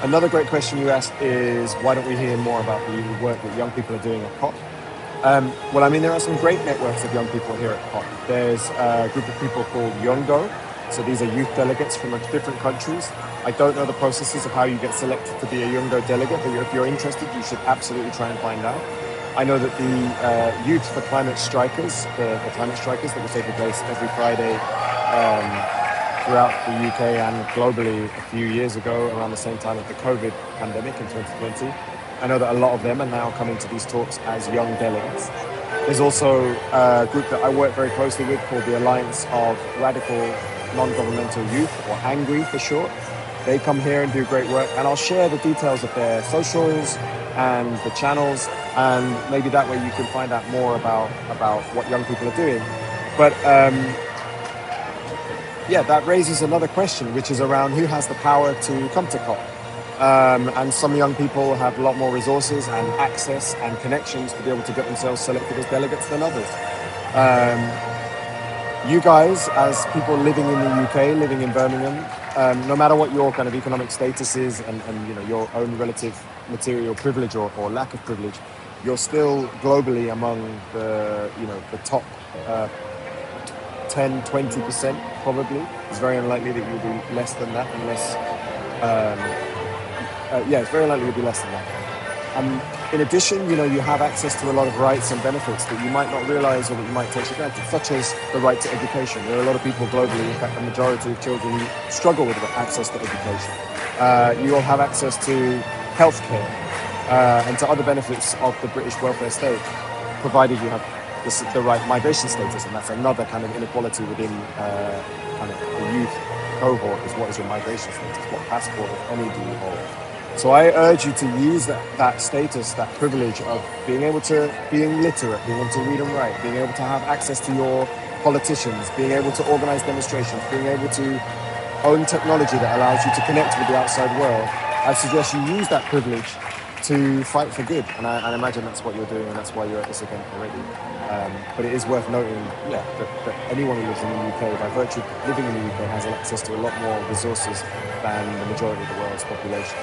Another great question you asked is, why don't we hear more about the work that young people are doing at COP? Well, I mean, there are some great networks of young people here at COP. There's a group of people called Yongo. So these are youth delegates from different countries. I don't know the processes of how you get selected to be a Yongo delegate, but if you're interested, you should absolutely try and find out. I know that the Youth for Climate Strikers, the climate strikers that will take place every Friday throughout the UK and globally a few years ago, around the same time of the COVID pandemic in 2020. I know that a lot of them are now coming to these talks as young delegates. There's also a group that I work very closely with called the Alliance of Radical Non-Governmental Youth, or ANGRI for short. They come here and do great work, and I'll share the details of their socials and the channels, and maybe that way you can find out more about what young people are doing. But yeah, that raises another question, which is around who has the power to come to COP. And some young people have a lot more resources and access and connections to be able to get themselves selected as delegates than others. You guys, as people living in the UK, living in Birmingham, no matter what your kind of economic status is and you know, your own relative material privilege or lack of privilege, you're still globally among the, you know, the top 10, 20% probably. It's very unlikely that you'll be less than that unless, yeah, it's very unlikely you'll be less than that. In addition, you know, you have access to a lot of rights and benefits that you might not realize or that you might take for granted, such as the right to education. There are a lot of people globally, in fact, the majority of children who struggle with access to education. You will have access to healthcare and to other benefits of the British welfare state, provided you have the right migration status, and that's another kind of inequality within kind of the youth cohort, is what is your migration status, what passport, if any, do you hold. So I urge you to use that status, that privilege of being literate, being able to read and write, being able to have access to your politicians, being able to organize demonstrations, being able to own technology that allows you to connect with the outside world. I suggest you use that privilege to fight for good, and I imagine that's what you're doing, and that's why you're at this event already. But it is worth noting, yeah, that anyone who lives in the UK, by virtue of living in the UK, has access to a lot more resources than the majority of the world's population.